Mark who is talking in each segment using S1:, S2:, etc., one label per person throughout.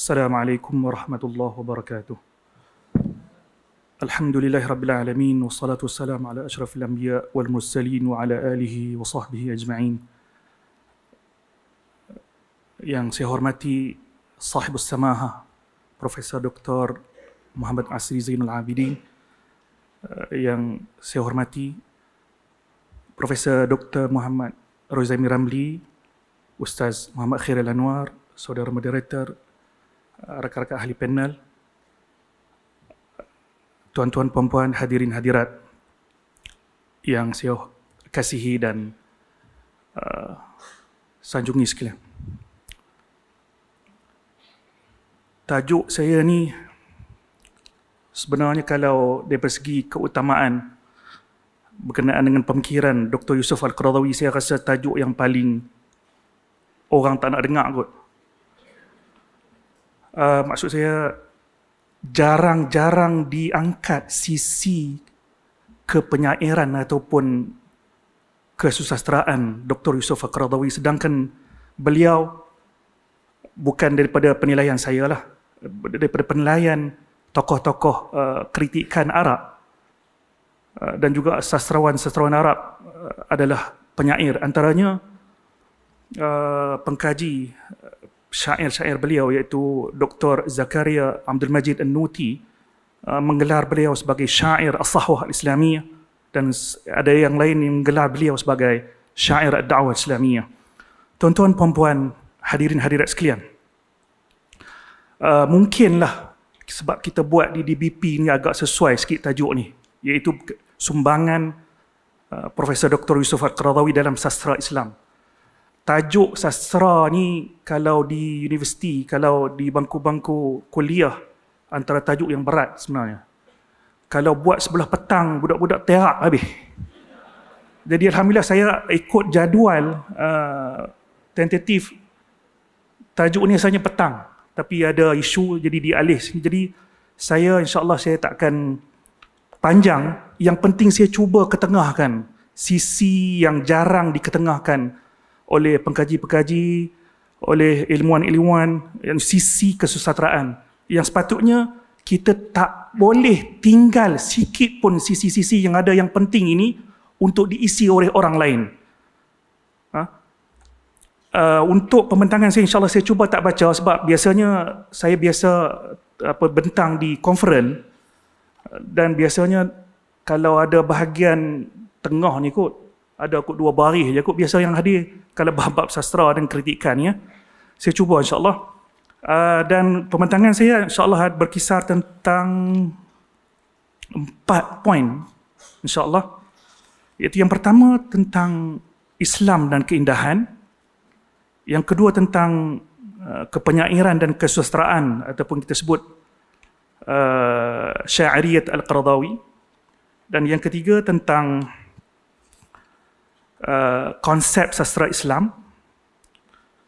S1: Assalamualaikum warahmatullahi wabarakatuh. Alhamdulillahirabbil alamin wassalatu wassalamu ala asyrafil anbiya wal mursalin wa ala alihi wa sahbihi ajma'in. Yang saya hormati sahibus samaha Profesor Dr. Muhammad Asri Zainul Abidin, yang saya hormati Profesor Dr. Muhammad Rozaimi Ramli, Ustaz Muhammad Khairil Anwar, saudara moderator, rakan-rakan ahli panel, tuan-tuan, puan-puan, hadirin hadirat yang saya kasihi dan sanjungi sekalian. Tajuk saya ni sebenarnya kalau dari segi keutamaan berkenaan dengan pemikiran Dr. Yusuf Al-Qaradawi, saya rasa tajuk yang paling orang tak nak dengar kot. Maksud saya, jarang-jarang diangkat sisi kepenyairan ataupun kesusasteraan Dr. Yusuf Al-Qaradawi, sedangkan beliau bukan daripada penilaian saya lah, daripada penilaian tokoh-tokoh kritikan Arab dan juga sastrawan-sastrawan Arab adalah penyair. Antaranya pengkaji syair-syair beliau iaitu Dr. Zakaria Abdul Majid An-Nuti menggelar beliau sebagai syair as-sahwah al-islamiyah, dan ada yang lain yang menggelar beliau sebagai syair ad-da'wah islamiyah. Tuan-tuan, puan-puan, hadirin hadirat sekalian, mungkinlah sebab kita buat di DBP ni agak sesuai sikit tajuk ni, iaitu sumbangan Profesor Dr. Yusuf Al-Qaradawi dalam sastra Islam. Tajuk sastra ni kalau di universiti, kalau di bangku-bangku kuliah, antara tajuk yang berat sebenarnya. Kalau buat sebelah petang, budak-budak terak habis. Jadi alhamdulillah saya ikut jadual tentatif, tajuk ni asalnya petang, tapi ada isu jadi dialih. Jadi saya insya-Allah saya tak akan panjang. Yang penting saya cuba ketengahkan sisi yang jarang diketengahkan oleh pengkaji-pengkaji, oleh ilmuwan-ilmuwan, sisi kesusasteraan yang sepatutnya kita tak boleh tinggal sikit pun sisi-sisi yang ada yang penting ini untuk diisi oleh orang lain. Untuk pembentangan saya, insyaAllah saya cuba tak baca, sebab biasanya saya biasa bentang di konferen, dan biasanya kalau ada bahagian tengah ni kot, ada kot 2 baris je kot biasa yang hadir kalau bab sastra dan kritikan ya. Saya cuba insya-Allah. Dan pembentangan saya insya-Allah berkisar tentang 4 poin insya-Allah. Iaitu yang pertama tentang Islam dan keindahan, yang kedua tentang kepenyairan dan kesusasteraan ataupun kita sebut syairiyat Al-Qaradawi, dan yang ketiga tentang konsep sastra Islam,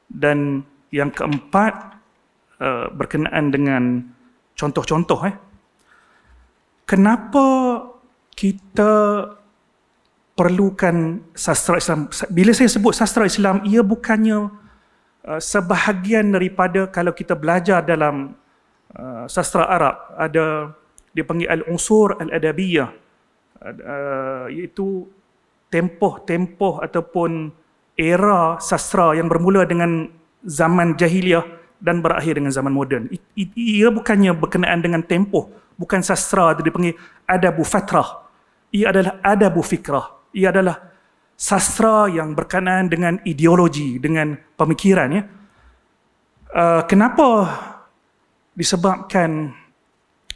S1: dan yang keempat berkenaan dengan contoh-contoh kenapa kita perlukan sastra Islam. Bila saya sebut sastra Islam, ia bukannya sebahagian daripada kalau kita belajar dalam sastra Arab, ada dia panggil al-unsur al-adabiyah, iaitu tempoh-tempoh ataupun era sastra yang bermula dengan zaman jahiliah dan berakhir dengan zaman moden. Ia bukannya berkenaan dengan tempoh, bukan sastra itu dipanggil adabu fatrah. Ia adalah adabu fikrah. Ia adalah sastra yang berkenaan dengan ideologi, dengan pemikiran ya. Kenapa? Disebabkan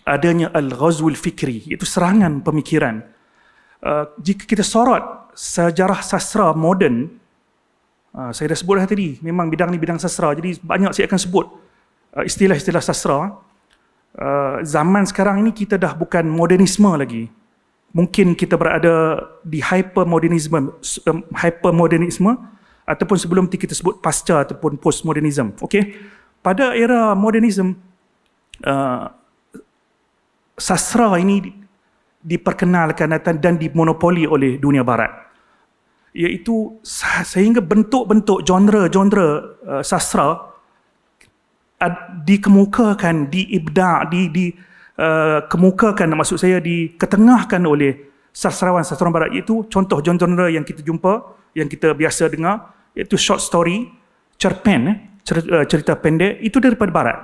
S1: adanya al-ghazwul fikri, iaitu serangan pemikiran. Jika kita sorot sejarah sastra moden, saya dah sebut dah tadi, memang bidang ni bidang sastra, jadi banyak saya akan sebut istilah-istilah sastra. Zaman sekarang ini kita dah bukan modernisme lagi. Mungkin kita berada di hypermodernisme ataupun sebelum itu kita sebut pasca ataupun postmodernism. Okey. Pada era modernism, sastra ini diperkenalkan dan dimonopoli oleh dunia barat, iaitu sehingga bentuk-bentuk genre sastra dikemukakan, diibda', kemukakan, maksud saya diketengahkan oleh sastrawan-sastrawan barat, iaitu contoh genre yang kita jumpa, yang kita biasa dengar, iaitu short story, cerpen, cerita pendek, itu daripada barat.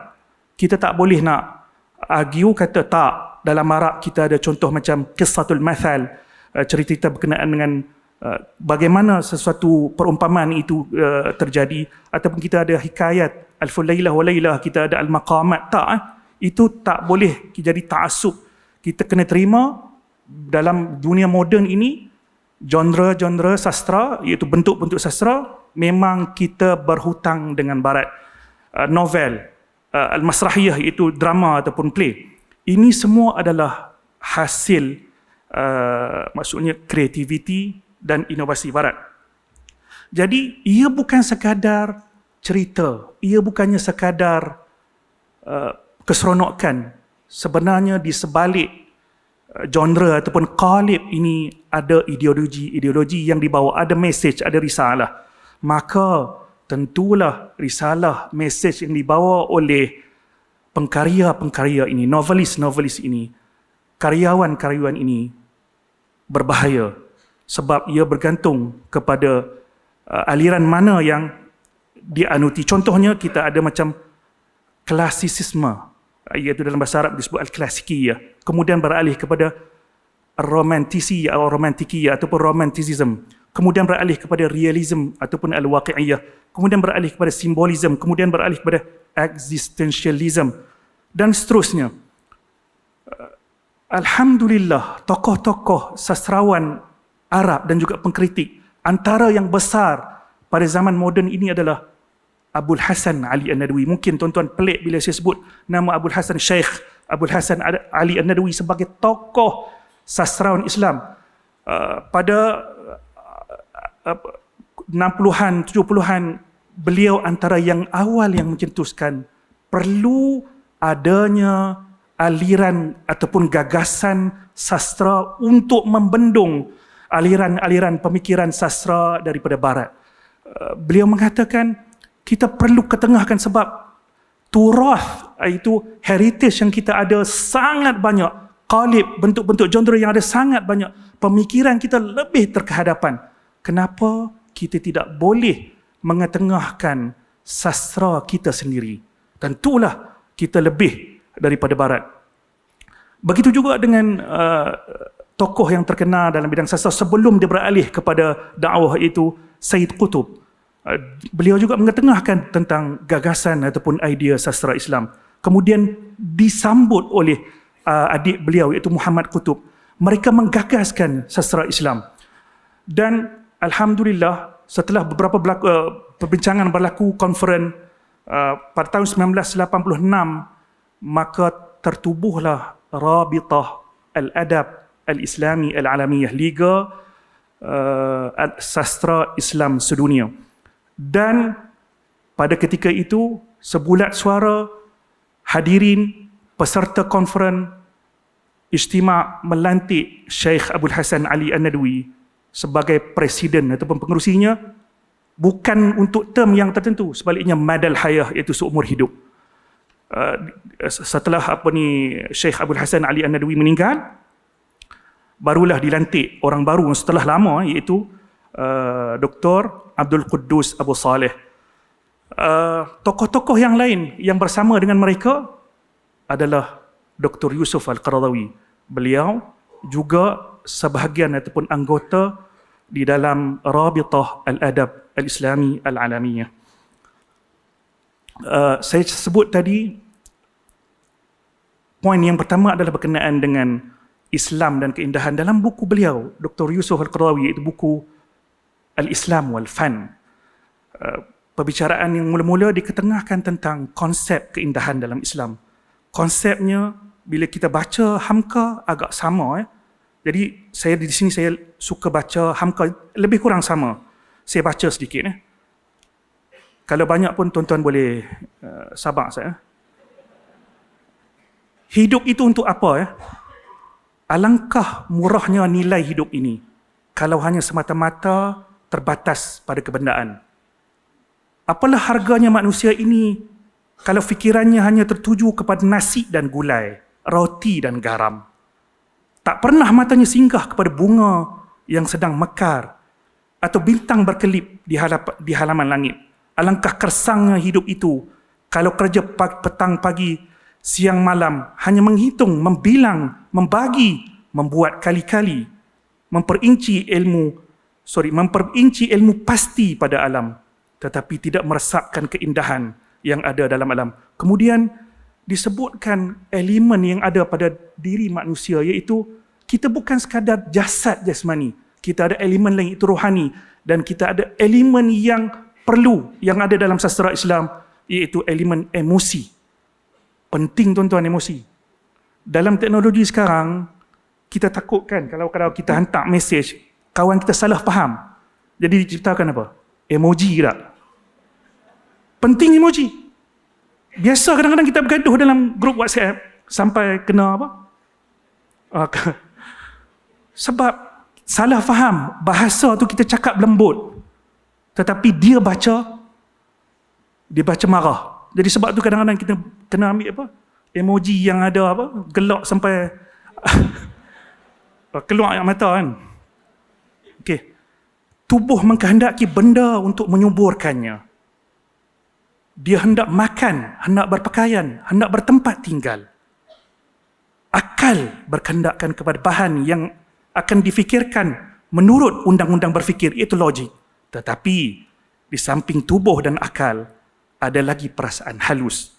S1: Kita tak boleh nak argue kata tak, dalam barat kita ada contoh macam Qissatul Mathal, cerita berkenaan dengan bagaimana sesuatu perumpamaan itu terjadi, ataupun kita ada hikayat Alful Lailah wa Lailah, kita ada Al-Maqamat. Tak, itu tak boleh jadi ta'assub. Kita kena terima dalam dunia moden ini, genre-genre sastra, iaitu bentuk-bentuk sastra, memang kita berhutang dengan barat. Novel, al-masrahiyah, iaitu drama ataupun play, ini semua adalah hasil maksudnya kreativiti dan inovasi barat. Jadi ia bukan sekadar cerita, ia bukannya sekadar keseronokan. Sebenarnya di sebalik genre ataupun qalib ini ada ideologi yang dibawa, ada message, ada risalah. Maka tentulah risalah, message yang dibawa oleh pengkarya-pengkarya ini, novelis-novelis ini, karyawan-karyawan ini berbahaya, sebab ia bergantung kepada aliran mana yang dianuti. Contohnya kita ada macam klasisisme, iaitu dalam bahasa Arab disebut al-klasikiyah, kemudian beralih kepada romantisiyah atau romantikiyah ataupun romanticism, kemudian beralih kepada realism ataupun al-waqi'iyah, kemudian beralih kepada simbolism, kemudian beralih kepada existentialism, dan seterusnya. Alhamdulillah, tokoh-tokoh sastrawan Arab dan juga pengkritik antara yang besar pada zaman moden ini adalah Abul Hasan Ali An-Nadwi. Mungkin tuan-tuan pelik bila saya sebut nama Abul Hasan, Syekh Abul Hasan Ali An-Nadwi sebagai tokoh sastrawan Islam pada 60-an, 70-an. Beliau antara yang awal yang mencetuskan perlu adanya aliran ataupun gagasan sastra untuk membendung aliran-aliran pemikiran sastra daripada barat. Beliau mengatakan kita perlu ketengahkan, sebab turath, iaitu heritage yang kita ada sangat banyak, qalib, bentuk-bentuk genre yang ada sangat banyak, pemikiran kita lebih terkehadapan. Kenapa kita tidak boleh mengetengahkan sastra kita sendiri? Tentulah kita lebih daripada barat. Begitu juga dengan tokoh yang terkenal dalam bidang sastra sebelum dia beralih kepada dakwah, itu Sayyid Qutb. Beliau juga mengetengahkan tentang gagasan ataupun idea sastra Islam. Kemudian disambut oleh adik beliau iaitu Muhammad Qutb. Mereka menggagaskan sastra Islam. Dan alhamdulillah, setelah beberapa perbincangan berlaku, konferen pada tahun 1986, maka tertubuhlah Rabitah Al-Adab Al-Islami Al-Alamiyah, Liga Sastra Islam Sedunia. Dan pada ketika itu, sebulat suara hadirin peserta konferen ijtima' melantik Syekh Abul Hasan Ali An-Nadwi sebagai presiden ataupun pengerusinya, bukan untuk term yang tertentu, sebaliknya madal hayah, iaitu seumur hidup. Setelah Syekh Abul Hasan Ali An-Nadwi meninggal, barulah dilantik orang baru setelah lama, iaitu Dr. Abdul Quddus Abu Saleh. Tokoh-tokoh yang lain yang bersama dengan mereka adalah Dr. Yusuf Al-Qaradawi. Beliau juga sebahagian ataupun anggota di dalam Rabitah Al-Adab Al-Islami Al-Alamiyah. Saya sebut tadi, poin yang pertama adalah berkenaan dengan Islam dan keindahan. Dalam buku beliau, Dr. Yusuf Al-Qaradawi, iaitu buku Al-Islam wal-Fan, perbicaraan yang mula-mula diketengahkan tentang konsep keindahan dalam Islam. Konsepnya, bila kita baca Hamka, agak sama. Jadi, saya di sini saya suka baca Hamka, lebih kurang sama. Saya baca sedikit. Kalau banyak pun tuan-tuan boleh sabar saya. Hidup itu untuk apa? Alangkah murahnya nilai hidup ini kalau hanya semata-mata terbatas pada kebendaan. Apalah harganya manusia ini kalau fikirannya hanya tertuju kepada nasi dan gulai, roti dan garam. Tak pernah matanya singgah kepada bunga yang sedang mekar atau bintang berkelip di halaman langit. Alangkah kersangnya hidup itu kalau kerja petang pagi, siang malam hanya menghitung, membilang, membagi, membuat kali-kali, memperinci ilmu pasti pada alam, tetapi tidak meresapkan keindahan yang ada dalam alam. Kemudian disebutkan elemen yang ada pada diri manusia, iaitu kita bukan sekadar jasad jasmani, kita ada elemen lain, itu rohani, dan kita ada elemen yang perlu yang ada dalam sastra Islam, iaitu elemen emosi. Penting tuan-tuan emosi. Dalam teknologi sekarang, kita takutkan kalau kita hantar mesej, kawan kita salah faham. Jadi diciptakan apa? Emoji tak? Penting emoji. Biasa kadang-kadang kita bergaduh dalam grup WhatsApp sampai kena apa? Sebab salah faham. Bahasa tu kita cakap lembut, tetapi dia baca marah. Jadi sebab tu kadang-kadang kita kena ambil apa? Emoji yang ada apa? Gelak sampai keluar air mata kan. Okey. Tubuh mengkehendaki benda untuk menyuburkannya. Dia hendak makan, hendak berpakaian, hendak bertempat tinggal. Akal berkehendakkan kepada bahan yang akan difikirkan menurut undang-undang berfikir, iaitu logik. Tetapi di samping tubuh dan akal ada lagi perasaan halus,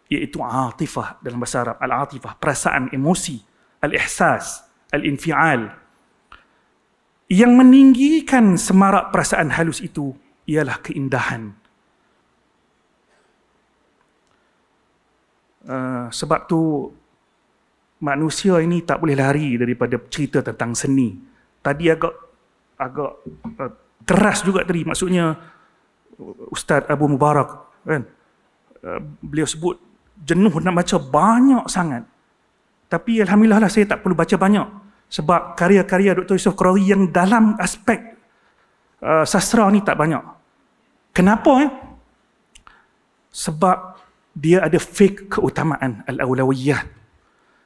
S1: iaitu atifah dalam bahasa Arab. Al-atifah, perasaan emosi, al-ihsas, al-infial. Yang meninggikan semarak perasaan halus itu ialah keindahan. Sebab tu manusia ini tak boleh lari daripada cerita tentang seni. Tadi agak keras juga tadi, maksudnya Ustaz Abu Mubarak kan, beliau sebut jenuh nak baca banyak sangat. Tapi alhamdulillah lah, saya tak perlu baca banyak, sebab karya-karya Dr. Yusuf Qaradawi yang dalam aspek sastra ni tak banyak. Kenapa? Sebab dia ada fake keutamaan al-awlawiyah.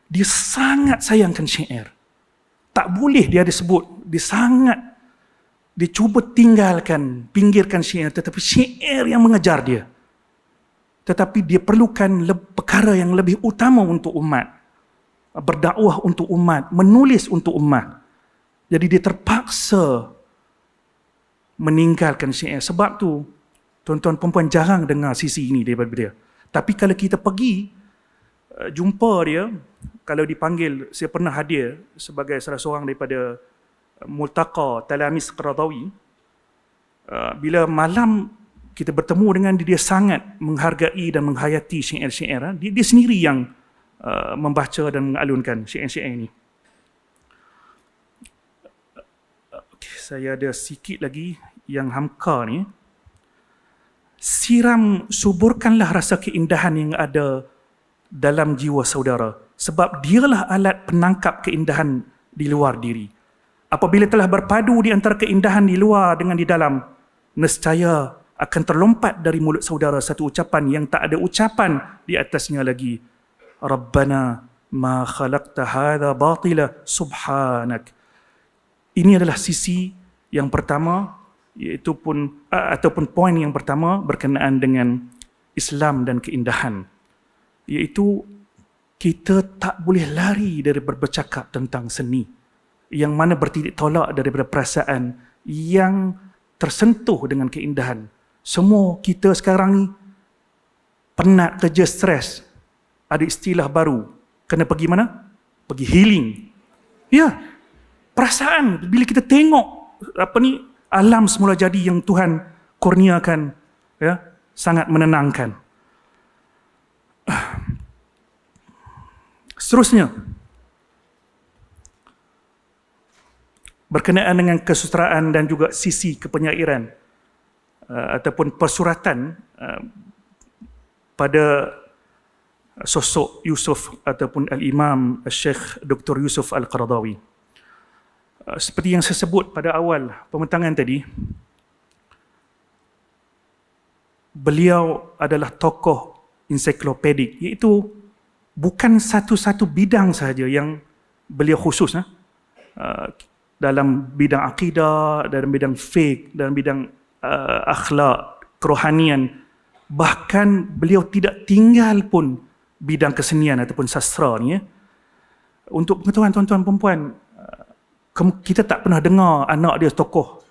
S1: Dia sangat sayangkan syair. Tak boleh dia ada sebut. Dia cuba pinggirkan syair, tetapi syair yang mengejar dia. Tetapi dia perlukan perkara yang lebih utama untuk umat. Berdakwah untuk umat, menulis untuk umat. Jadi dia terpaksa meninggalkan syair. Sebab tu, tuan-tuan perempuan jarang dengar sisi ini daripada dia. Tapi kalau kita pergi, jumpa dia, kalau dipanggil, saya pernah hadir sebagai salah seorang daripada Multaqa Talamis Qaradawi. Bila malam kita bertemu dengan dia, dia sangat menghargai dan menghayati syair-syair. Dia sendiri yang membaca dan mengalunkan syair-syair ini. Okay, saya ada sikit lagi yang hamka ni. Suburkanlah rasa keindahan yang ada dalam jiwa saudara, sebab dialah alat penangkap keindahan di luar diri. Apabila telah berpadu di antara keindahan di luar dengan di dalam, nescaya akan terlompat dari mulut saudara satu ucapan yang tak ada ucapan di atasnya lagi. Rabbana ma khalaqta hadha batila subhanak. Ini adalah sisi yang pertama, ataupun poin yang pertama berkenaan dengan Islam dan keindahan, iaitu kita tak boleh lari dari bercakap tentang seni yang mana bertitik tolak daripada perasaan yang tersentuh dengan keindahan. Semua kita sekarang ni penat kerja, stres. Ada istilah baru, kena pergi mana? Pergi healing. Ya, perasaan bila kita tengok alam semula jadi yang Tuhan kurniakan, ya, sangat menenangkan. Seterusnya, berkenaan dengan kesusastraan dan juga sisi kepenyairan ataupun persuratan pada sosok Yusuf ataupun Al-Imam Syekh Dr. Yusuf Al-Qaradawi. Seperti yang saya sebut pada awal pembentangan tadi, beliau adalah tokoh ensiklopedik, iaitu bukan satu-satu bidang sahaja yang beliau khusus. Dalam bidang akidah, dalam bidang fiqh, dalam bidang akhlak, kerohanian. Bahkan beliau tidak tinggal pun bidang kesenian ataupun sastra ni. Untuk pengetahuan tuan-tuan perempuan, kita tak pernah dengar anak dia tokoh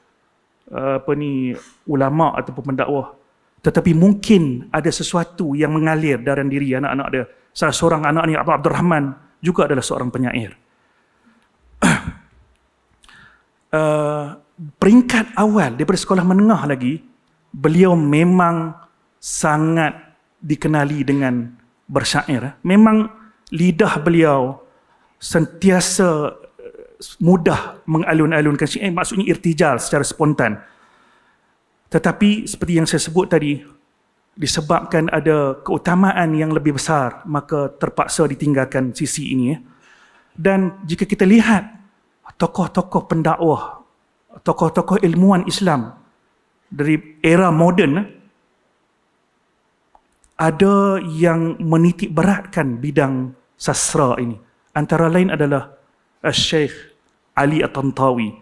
S1: ulama ataupun pendakwah. Tetapi mungkin ada sesuatu yang mengalir dalam diri anak-anak dia. Salah seorang anak ni, Abdul Rahman, juga adalah seorang penyair. Peringkat awal daripada sekolah menengah lagi, beliau memang sangat dikenali dengan bersyair. Memang lidah beliau sentiasa mudah mengalun-alunkan syair, maksudnya irtijal secara spontan. Tetapi seperti yang saya sebut tadi, disebabkan ada keutamaan yang lebih besar, maka terpaksa ditinggalkan sisi ini. Dan jika kita lihat tokoh-tokoh pendakwah, tokoh-tokoh ilmuwan Islam dari era moden, ada yang menitik beratkan bidang sastra ini. Antara lain adalah Syekh Ali At-Tantawi.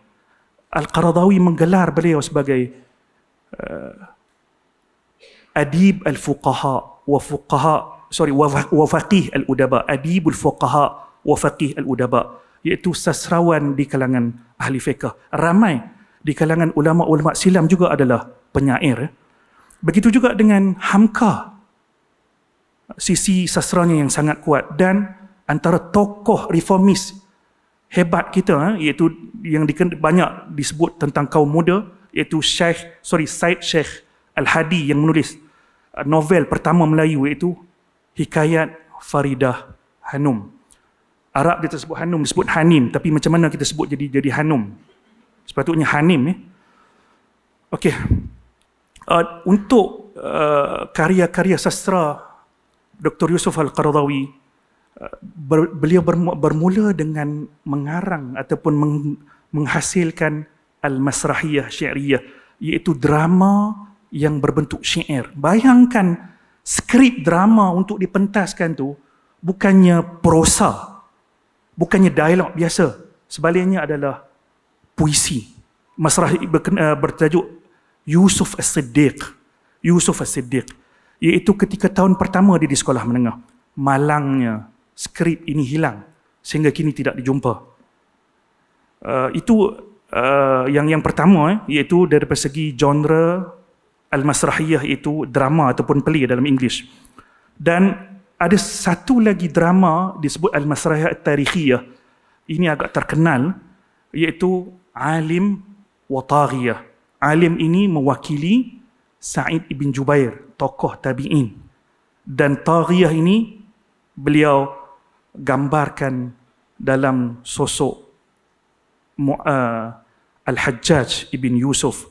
S1: Al-Qaradawi menggelar beliau sebagai adib al-fuqaha wa faqih al-udaba, adibul fuqaha wa faqih al-udaba, iaitu sastrawan di kalangan ahli fiqh. Ramai di kalangan ulama-ulama silam juga adalah penyair. Begitu juga dengan Hamka, sisi sastranya yang sangat kuat. Dan antara tokoh reformis hebat kita, iaitu yang banyak disebut tentang kaum muda, iaitu Syed Sheikh Al-Hadi yang menulis novel pertama Melayu, iaitu Hikayat Faridah Hanum. Arab dia tersebut Hanum, disebut Hanim, tapi macam mana kita sebut jadi Hanum? Sepatutnya Hanim. Okey. Untuk karya-karya sastra Dr. Yusuf Al-Qaradawi, beliau bermula dengan mengarang ataupun menghasilkan Al-Masrahiyah Syi'riyah, iaitu drama yang berbentuk syair. Bayangkan skrip drama untuk dipentaskan tu bukannya prosa, bukannya dialog biasa, sebaliknya adalah puisi. Masrah bertajuk Yusuf As-Siddiq. Yusuf As-Siddiq, iaitu ketika tahun pertama dia di sekolah menengah, malangnya skrip ini hilang sehingga kini tidak dijumpa. Itu yang pertama, iaitu dari segi genre Al-Masrahiyah, itu drama ataupun play dalam English. Dan ada satu lagi drama disebut Al-Masrahiyah At-Tarikhiyah. Ini agak terkenal, iaitu Alim wa Taghiyah. Alim ini mewakili Sa'id ibn Jubair, tokoh tabi'in. Dan Taghiyah ini beliau gambarkan dalam sosok Al-Hajjaj ibn Yusuf.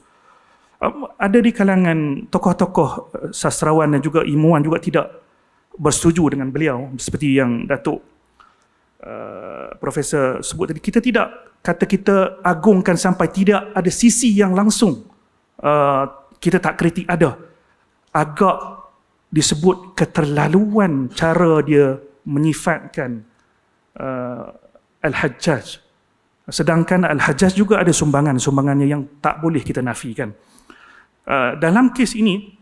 S1: Ada di kalangan tokoh-tokoh sastrawan dan juga ilmuwan juga tidak bersetuju dengan beliau, seperti yang Datuk Profesor sebut tadi. Kita tidak kata kita agungkan sampai tidak ada sisi yang langsung kita tak kritik, ada. Agak disebut keterlaluan cara dia menyifatkan Al-Hajjaj. Sedangkan Al-Hajjaj juga ada sumbangannya yang tak boleh kita nafikan. Dalam kes ini,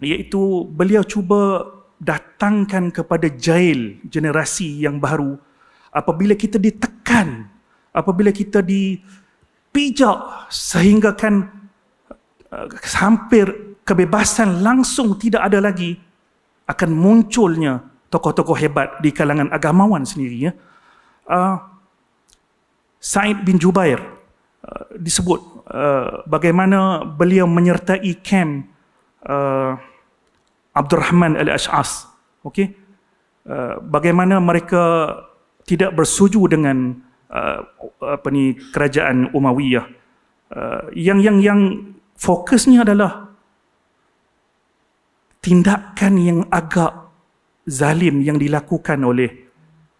S1: iaitu beliau cuba datangkan kepada jail generasi yang baru, apabila kita ditekan, apabila kita dipijak sehingga kan hampir kebebasan langsung tidak ada lagi, akan munculnya tokoh-tokoh hebat di kalangan agamawan sendiri. Sa'id bin Jubair disebut bagaimana beliau menyertai kamp Abdul Rahman Al-Ash'as. Okey, bagaimana mereka tidak bersetuju dengan kerajaan Umayyah. Yang fokusnya adalah tindakan yang agak zalim yang dilakukan oleh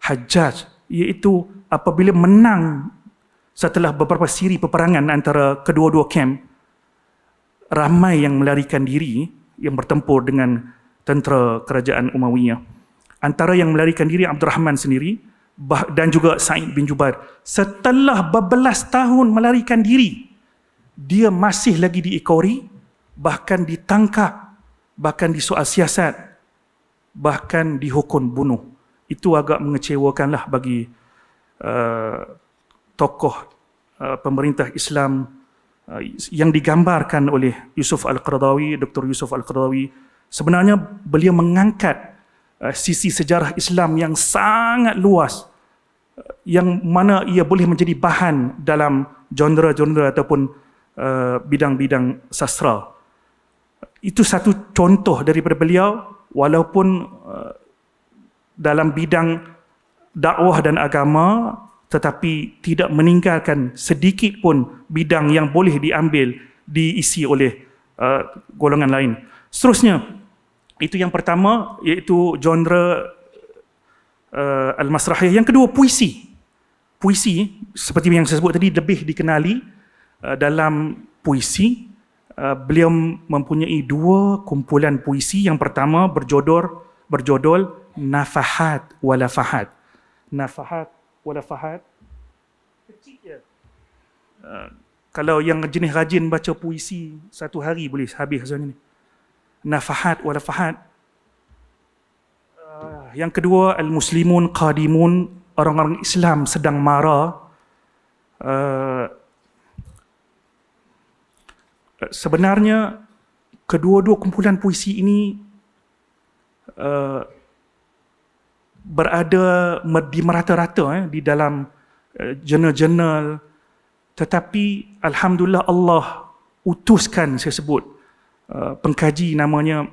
S1: Hajjaj, iaitu apabila menang setelah beberapa siri peperangan antara kedua-dua kamp, ramai yang melarikan diri, yang bertempur dengan tentera kerajaan Umayyah. Antara yang melarikan diri Abdul Rahman sendiri dan juga Sa'id bin Jubair. Setelah berbelas tahun melarikan diri, dia masih lagi diikori, bahkan ditangkap, bahkan disoal siasat, bahkan dihukum bunuh. Itu agak mengecewakanlah bagi tokoh pemerintah Islam yang digambarkan oleh Yusuf Al-Qaradawi, Dr. Yusuf Al-Qaradawi. Sebenarnya beliau mengangkat sisi sejarah Islam yang sangat luas, yang mana ia boleh menjadi bahan dalam genre-genre ataupun bidang-bidang sastra. Itu satu contoh daripada beliau, walaupun dalam bidang dakwah dan agama, tetapi tidak meninggalkan sedikit pun bidang yang boleh diambil, diisi oleh golongan lain. Seterusnya, itu yang pertama, iaitu genre al-masrahiyah. Yang kedua, puisi. Puisi, seperti yang saya sebut tadi, lebih dikenali dalam puisi. Beliau mempunyai 2 kumpulan puisi. Yang pertama berjudul Nafahat Walafahat. Nafahat Walafahat. Kecil je. Kalau yang jenis rajin baca puisi, 1 hari boleh habis rasanya ni. Nafahat Walafahat. Yang kedua, Al-Muslimun Qadimun, orang-orang Islam sedang mara. Sebenarnya kedua-dua kumpulan puisi ini berada di merata-rata di dalam jurnal-jurnal, tetapi alhamdulillah Allah utuskan, saya sebut, pengkaji namanya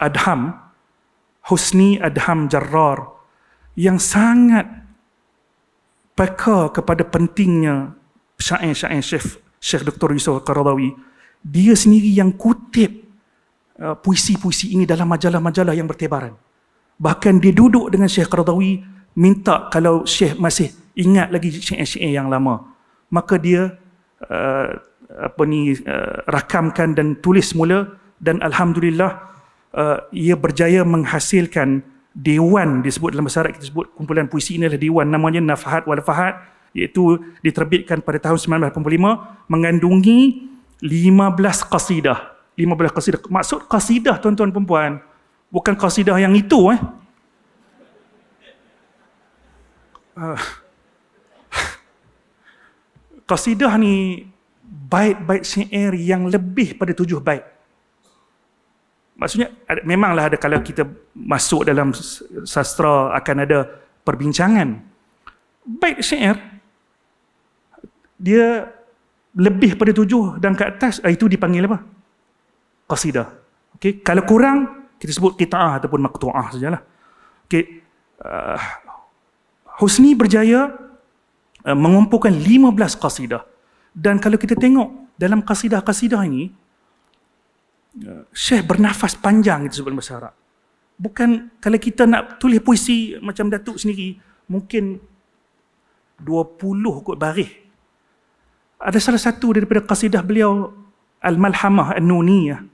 S1: Adham, Husni Adham Jarrar, yang sangat peka kepada pentingnya syair-syair Syekh Dr. Yusuf Al-Qaradawi. Dia sendiri yang kutip puisi-puisi ini dalam majalah-majalah yang bertebaran. Bahkan dia duduk dengan Syekh Qaradawi, minta kalau Syekh masih ingat lagi syair-syair yang lama, maka dia rakamkan dan tulis semula, dan alhamdulillah ia berjaya menghasilkan dewan. Disebut dalam bahasa Arab, kita sebut kumpulan puisi ini adalah dewan, namanya Nafahat Walafahat, iaitu diterbitkan pada tahun 1985, mengandungi 15 qasidah. 15 qasidah. Maksud qasidah, tuan-tuan dan puan, bukan qasidah yang itu qasidah ni bait-bait syair yang lebih pada 7 bait. Maksudnya, memanglah ada kalau kita masuk dalam sastra akan ada perbincangan. Bait syair, dia lebih pada 7 dan ke atas, itu dipanggil apa? Qasidah. Okay? Kalau kurang, kita sebut qita'ah ataupun maqtu'ah sajalah. Okay. Husni berjaya mengumpulkan 15 qasidah. Dan kalau kita tengok dalam qasidah-qasidah ini, Syekh bernafas panjang, itu sebut bahasa Arab. Bukan kalau kita nak tulis puisi macam Datuk sendiri, mungkin 20 kot baris. Ada salah satu daripada qasidah beliau, Al-Malhamah An-Nuniyah,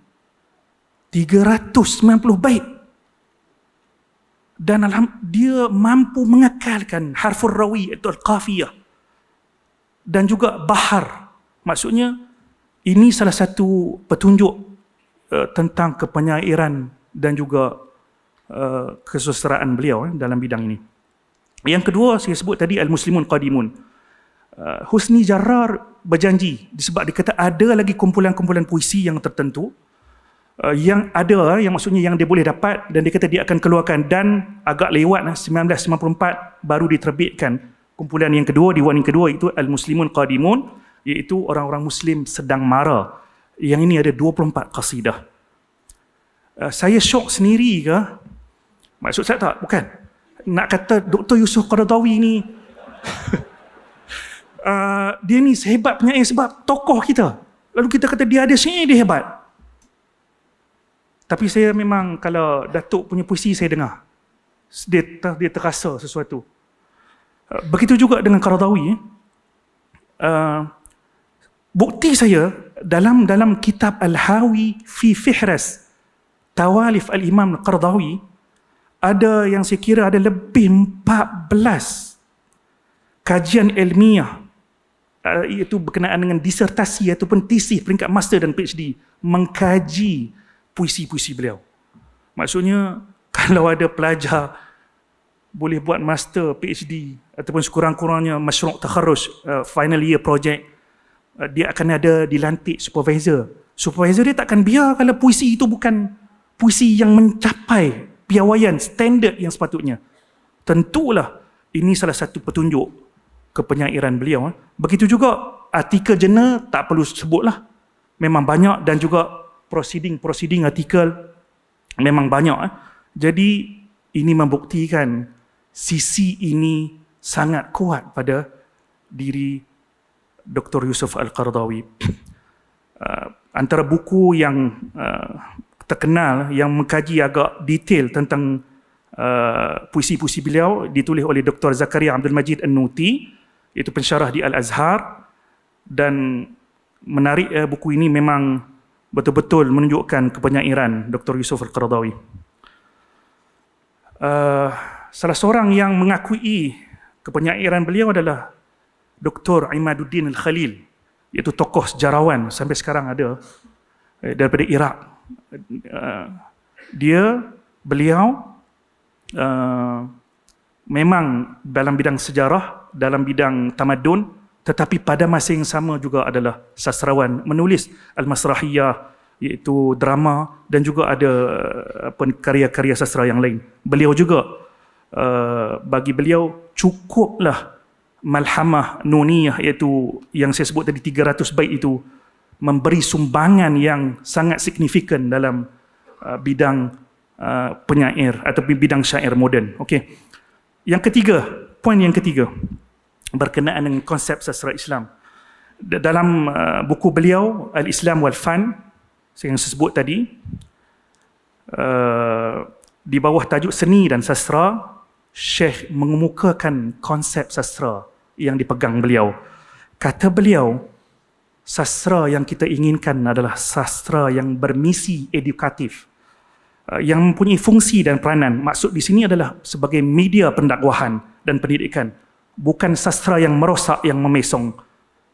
S1: 390 bait. Dan dia mampu mengekalkan harful rawi, iaitu al-qafiyah, dan juga bahar. Maksudnya, ini salah satu petunjuk tentang kepenyairan dan juga kesusastraan beliau dalam bidang ini. Yang kedua, saya sebut tadi Al-Muslimun Qadimun. Husni Jarrar berjanji, disebab dia kata ada lagi kumpulan-kumpulan puisi yang tertentu, yang ada, yang maksudnya yang dia boleh dapat, dan dia kata dia akan keluarkan, dan agak lewat 1994 baru diterbitkan kumpulan yang kedua, diwan yang kedua, itu Al-Muslimun Qadimun, iaitu orang-orang Muslim sedang mara. Yang ini ada 24 qasidah. Saya syok sendiri ke? Maksud saya tak, bukan. Nak kata Dr. Yusuf Qaradawi ni dia ni sehebat penyair sebab tokoh kita. Lalu kita kata dia ada syair, dia hebat. Tapi saya memang, kalau Datuk punya puisi saya dengar, dia terasa sesuatu. Begitu juga dengan Qaradawi. Bukti saya, dalam kitab Al-Hawi fi Fihras Tawalif Al-Imam Al-Qardawi, ada yang saya kira ada lebih 14 kajian ilmiah, iaitu berkenaan dengan disertasi ataupun tesis peringkat master dan PhD, mengkaji puisi-puisi beliau. Maksudnya, kalau ada pelajar boleh buat master, PhD ataupun sekurang-kurangnya masyru' takharruj, final year project, dia akan ada dilantik supervisor. Supervisor dia takkan biar kalau puisi itu bukan puisi yang mencapai piawaian standard yang sepatutnya. Tentulah ini salah satu petunjuk kepenyairan beliau. Begitu juga artikel jurnal, tak perlu sebutlah. Memang banyak, dan juga proceeding artikel memang banyak. Jadi ini membuktikan sisi ini sangat kuat pada diri Dr. Yusuf Al-Qardawi. Antara buku yang terkenal yang mengkaji agak detail tentang puisi-puisi beliau ditulis oleh Dr. Zakaria Abdul Majid An-Nuti, iaitu pensyarah di Al-Azhar, dan menarik buku ini memang betul-betul menunjukkan kepenyairan Dr. Yusuf Al-Qardawi. Salah seorang yang mengakui kepenyairan beliau adalah Dr. Imaduddin Al-Khalil, iaitu tokoh sejarawan sampai sekarang ada daripada Iraq. Beliau memang dalam bidang sejarah, dalam bidang tamadun, tetapi pada masa yang sama juga adalah sastrawan, menulis Al-Masrahiyah, iaitu drama, dan juga ada karya-karya sastra yang lain. Beliau juga, bagi beliau cukuplah Malhamah Nuniyah, iaitu yang saya sebut tadi 300 bait itu, memberi sumbangan yang sangat signifikan dalam bidang penyair atau bidang syair moden. Okey. Yang ketiga, poin yang ketiga berkenaan dengan konsep sastra Islam. Dalam buku beliau Al-Islam wal Fan yang saya sebut tadi, di bawah tajuk Seni dan Sastra, Syekh mengemukakan konsep sastra yang dipegang beliau. Kata beliau, sastra yang kita inginkan adalah sastra yang bermisi edukatif, yang mempunyai fungsi dan peranan. Maksud di sini adalah sebagai media pendakwahan dan pendidikan. Bukan sastra yang merosak, yang memesong.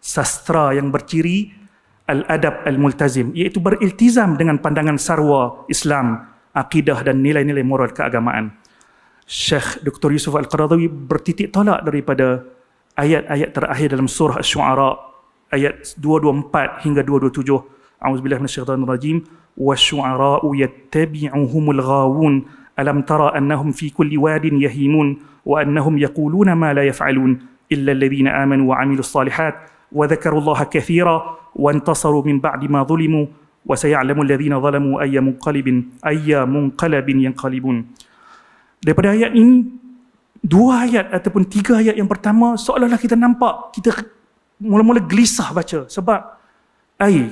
S1: Sastra yang berciri al-adab al-multazim, iaitu beriltizam dengan pandangan sarwa Islam, akidah dan nilai-nilai moral keagamaan. Syekh Dr. Yusuf Al-Qardawi bertitik tolak daripada ayat-ayat terakhir dalam surah Asy-Syu'ara, ayat 224 hingga 227. A'udzubillahi minasyaitonir rajim. Wasyu'ara'u yattabi'uhumul ghawun alam tara annahum fi kulli wadin yahimun wa annahum yaquluna ma la yaf'alun illa alladhina amanu wa 'amilus salihat wa dzakarullaha katsira wa intasaru min ba'di ma zulimu wa sayalamu alladhina zalamu ayya munqalabin yanqalibun. Daripada ayat ini, 2 ayat ataupun 3 ayat yang pertama, seolah-olah kita nampak, kita mula-mula gelisah baca, sebab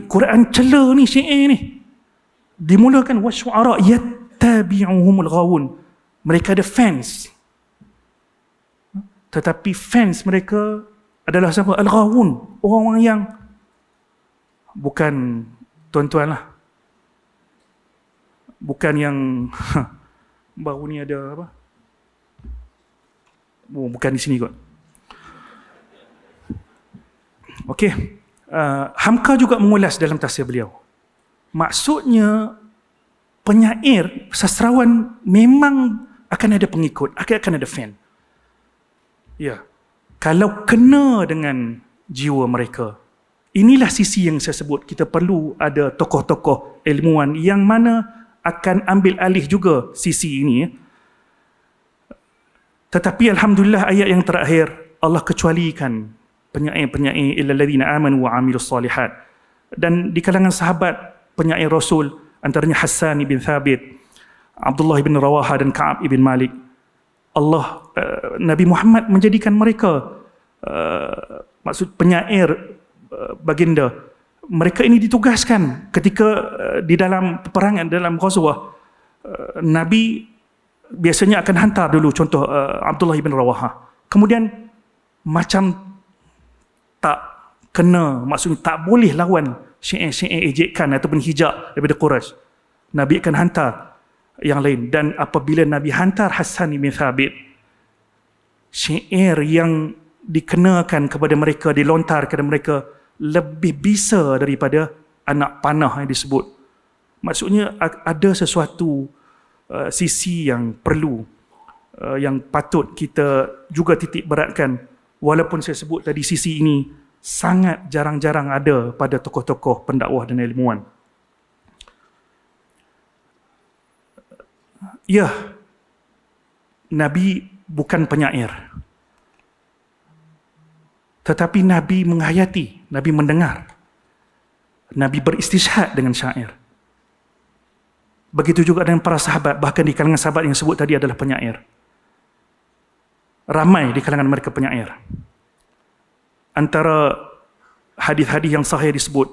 S1: Quran cela ni, syair ni. Dimulakan wasyu'ara yattabi'uhumul ghawun. Mereka ada fans. Tetapi fans mereka adalah siapa? Al-ghawun. Orang-orang yang bukan tuan-tuan lah. Bukan yang baru ni ada apa? Oh, bukan di sini kot. Okey, Hamka juga mengulas dalam tafsir beliau. Maksudnya, penyair, sastrawan memang akan ada pengikut, akan ada fan. Ya, kalau kena dengan jiwa mereka, inilah sisi yang saya sebut, kita perlu ada tokoh-tokoh ilmuwan yang mana akan ambil alih juga sisi ini. Tetapi alhamdulillah ayat yang terakhir, Allah kecualikan penyair-penyair illal ladzina amanu wa 'amilus solihat. Dan di kalangan sahabat penyair Rasul, antaranya Hassan bin Thabit, Abdullah bin Rawaha dan Ka'ab bin Malik, Nabi Muhammad menjadikan mereka maksud penyair baginda. Mereka ini ditugaskan ketika di dalam peperangan, dalam ghazwah, Nabi biasanya akan hantar dulu contoh Abdullah bin Rawaha. Kemudian macam tak kena, maksudnya tak boleh lawan syair-syair ejekan ataupun hijab daripada Quraisy. Nabi akan hantar yang lain. Dan apabila Nabi hantar Hassan bin Thabit, syair yang dikenakan kepada mereka, dilontar kepada mereka, lebih bisa daripada anak panah yang disebut. Maksudnya ada sesuatu sisi yang perlu, yang patut kita juga titik beratkan. Walaupun saya sebut tadi sisi ini sangat jarang-jarang ada pada tokoh-tokoh pendakwah dan ilmuwan. Ya, Nabi bukan penyair. Tetapi Nabi menghayati, Nabi mendengar. Nabi beristishhad dengan syair. Begitu juga dengan para sahabat, bahkan di kalangan sahabat yang sebut tadi adalah penyair. Ramai di kalangan mereka penyair. Antara hadis-hadis yang sahih disebut,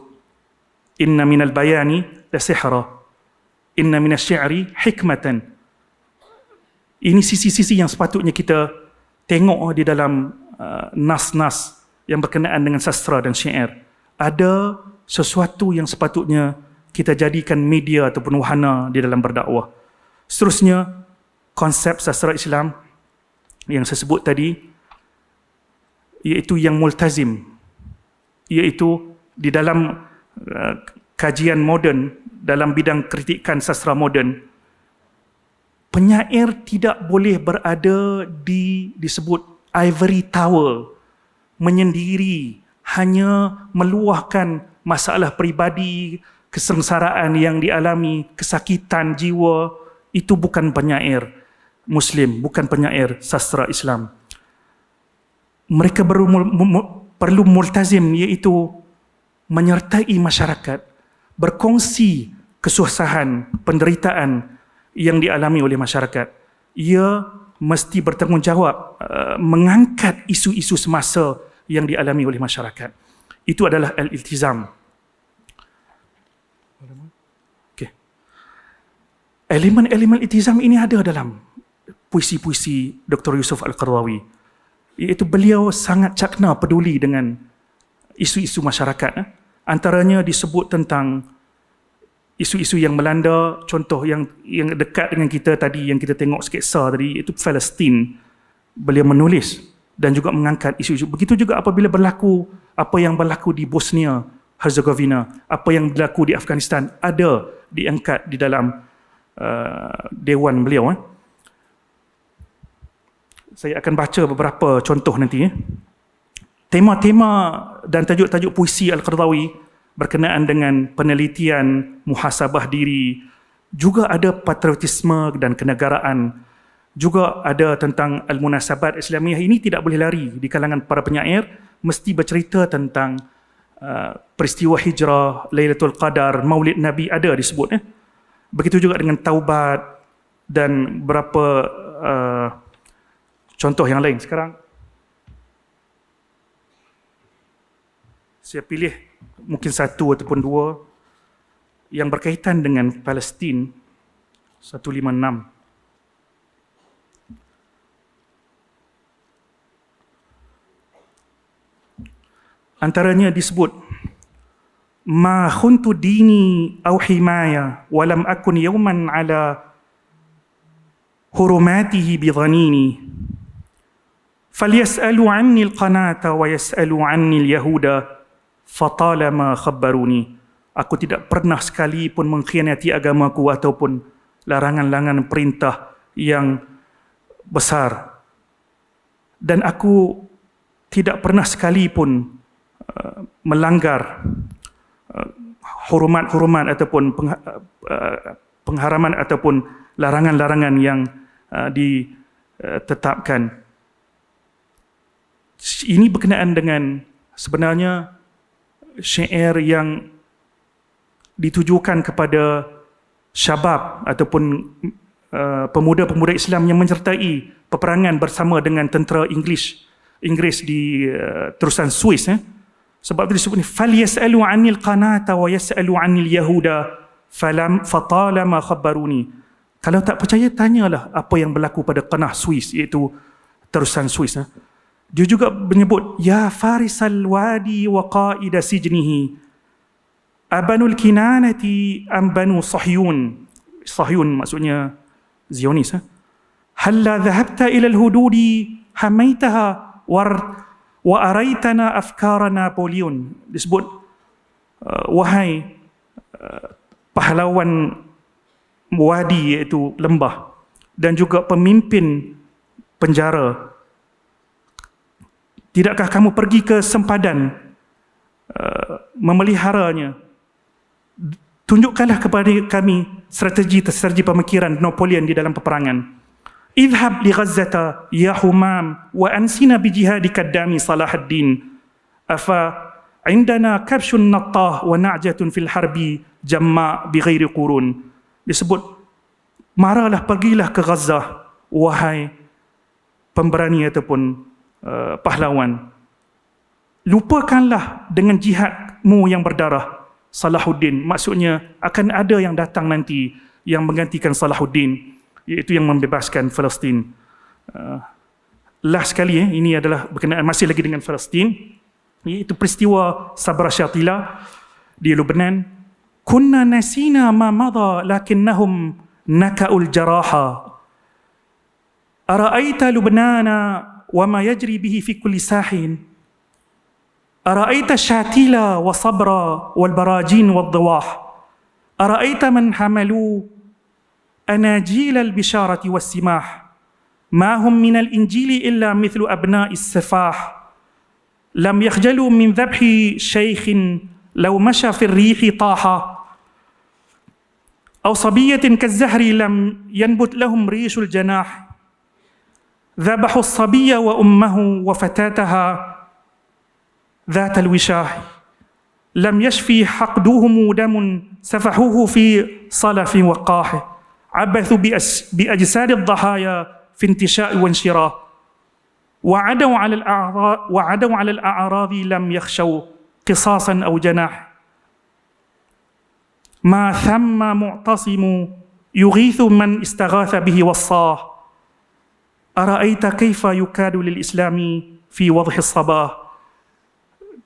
S1: inna minal bayani la sihra, inna minas syi'ri hikmatan. Ini sisi-sisi yang sepatutnya kita tengok di dalam nas-nas yang berkenaan dengan sastra dan syair. Ada sesuatu yang sepatutnya kita jadikan media ataupun wahana di dalam berdakwah. Seterusnya, konsep sastra Islam yang saya sebut tadi, iaitu yang multazim, iaitu di dalam kajian moden, dalam bidang kritikan sastra moden, penyair tidak boleh berada disebut ivory tower, menyendiri, hanya meluahkan masalah peribadi, kesengsaraan yang dialami, kesakitan jiwa. Itu bukan penyair Muslim, bukan penyair sastra Islam. Mereka perlu multazim, iaitu menyertai masyarakat, berkongsi kesusahan, penderitaan yang dialami oleh masyarakat. Ia mesti bertanggungjawab mengangkat isu-isu semasa yang dialami oleh masyarakat. Itu adalah al-iltizam. Okay. Elemen-elemen iltizam ini ada dalam puisi-puisi Dr. Yusuf Al-Qaradawi. Iaitu beliau sangat cakna peduli dengan isu-isu masyarakat. Antaranya disebut tentang isu-isu yang melanda, contoh yang dekat dengan kita tadi, yang kita tengok sketsa tadi, iaitu Palestin. Beliau menulis dan juga mengangkat isu-isu. Begitu juga apabila berlaku apa yang berlaku di Bosnia, Herzegovina, apa yang berlaku di Afghanistan, ada diangkat di dalam dewan beliau. Saya akan baca beberapa contoh nanti. Tema-tema dan tajuk-tajuk puisi Al-Qaradawi berkenaan dengan penelitian, muhasabah diri, juga ada patriotisme dan kenegaraan, juga ada tentang al-munasabat Islamiyah. Ini tidak boleh lari di kalangan para penyair, mesti bercerita tentang peristiwa hijrah, Lailatul Qadar, Maulid Nabi, ada disebut. Begitu juga dengan taubat dan beberapa contoh yang lain. Sekarang saya pilih mungkin satu ataupun dua yang berkaitan dengan Palestin. 156. Antaranya disebut, ma khuntu dini aw himaya wa lam akun yawman ala hurumatihi bidhanini falyas'alu anni al-qanata wa yas'alu anni al-yahuda fatalama khabbaruni. Aku tidak pernah sekali pun mengkhianati agamaku ataupun larangan-larangan perintah yang besar. Dan aku tidak pernah sekali pun melanggar hurumat-hurumat ataupun pengharaman ataupun larangan-larangan yang ditetapkan. Ini berkenaan dengan sebenarnya syair yang ditujukan kepada syabab ataupun pemuda-pemuda Islam yang menyertai peperangan bersama dengan tentera Inggeris di terusan Swiss. Sebab itu disebut, falyas'alu 'anil qanata wa yas'alu 'anil yahuda fatalama khabbaruni. Kalau tak percaya, tanyalah apa yang berlaku pada Qanah Swiss, iaitu terusan Swiss. Dia juga menyebut, ya farisal wadi wa qaida sijnihi Abanul Kinanati am Banu Sahyun. Sahyun maksudnya Zionis. Halla dhahabta ila al-hududi hamaitaha wa araitana afkara Napoleon. Disebut wahai pahlawan wadi, iaitu lembah, dan juga pemimpin penjara, tidakkah kamu pergi ke sempadan memeliharanya? Tunjukkanlah kepada kami strategi pemikiran Napoleon di dalam peperangan. Idhab li Ghazzata ya Humam wa ansina bi jihadika dami Salahuddin. Afa indana kabshun nattah wa na'jatun fil harbi jamma bi ghairi qurun. Disebut, marahlah, pergilah ke Gaza wahai pemberani ataupun pahlawan. Lupakanlah dengan jihadmu yang berdarah Salahuddin. Maksudnya akan ada yang datang nanti yang menggantikan Salahuddin, iaitu yang membebaskan Palestin. Last sekali, ini adalah berkenaan masih lagi dengan Palestin, iaitu peristiwa Sabra Shatila di Lebanon. Kunna nasina ma madha lakinnahum naka'ul jaraha. Ara'aita Lubnana wa ma yajri bihi fi kulli sahin. أرأيت الشاتيلا وصبرا والبراجين والضواح. أرأيت من حملوا أناجيل البشارة والسماح. ما هم من الإنجيل إلا مثل أبناء السفاح. لم يخجلوا من ذبح شيخ لو مشى في الريح طاح. أو صبية كالزهر لم ينبت لهم ريش الجناح. ذبحوا الصبي وأمه وفتاتها ذات الوشاح. لم يشفي حقدهم دم سفحوه في صلف وقاح. عبثوا بأجساد الضحايا في انتشاء وانشراح. وعدوا على الأعراض لم يخشوا قصاصا أو جناح. ما ثم معتصم يغيث من استغاث به والصاه. أرأيت كيف يكاد للإسلام في وضح الصباح.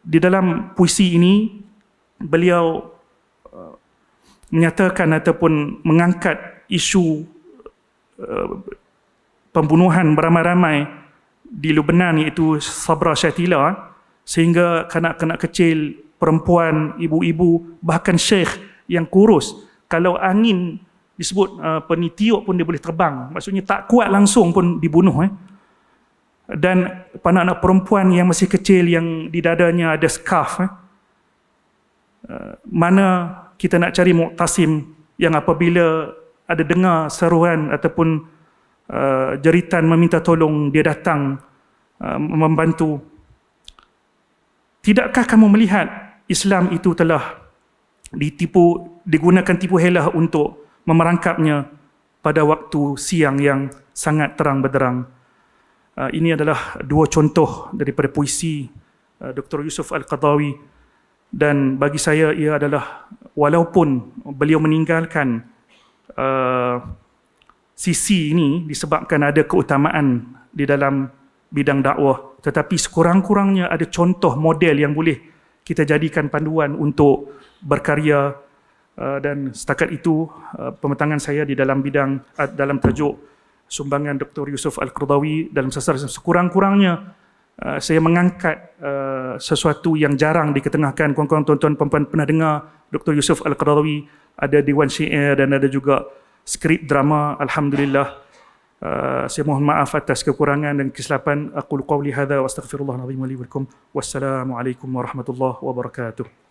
S1: Di dalam puisi ini, beliau menyatakan ataupun mengangkat isu pembunuhan beramai-ramai di Lebanon, iaitu Sabra Shatila, sehingga kanak-kanak kecil, perempuan, ibu-ibu, bahkan syekh yang kurus, kalau angin disebut penitiup pun dia boleh terbang, maksudnya tak kuat langsung pun dibunuh. Dan anak-anak perempuan yang masih kecil yang di dadanya ada scarf. Mana kita nak cari Mu'tasim yang apabila ada dengar seruan ataupun jeritan meminta tolong, dia datang membantu. Tidakkah kamu melihat Islam itu telah digunakan tipu helah untuk memerangkapnya pada waktu siang yang sangat terang benderang? Ini adalah dua contoh daripada puisi Dr. Yusuf Al-Qaradawi, dan bagi saya ia adalah, walaupun beliau meninggalkan sisi ini disebabkan ada keutamaan di dalam bidang dakwah, tetapi sekurang-kurangnya ada contoh model yang boleh kita jadikan panduan untuk berkarya. Dan setakat itu pematangan saya di dalam bidang dalam tajuk sumbangan Dr. Yusuf Al-Qaradawi dalam sasar, sekurang-kurangnya saya mengangkat sesuatu yang jarang diketengahkan. Kawan-kawan, tuan-tuan, puan-puan pernah dengar Dr. Yusuf Al-Qaradawi ada diwan syair dan ada juga skrip drama. Alhamdulillah. Saya mohon maaf atas kekurangan dan kesilapan. Aqulu qawli hadza wa astaghfirullahal azim li wa lakum. Wassalamualaikum warahmatullahi wabarakatuh.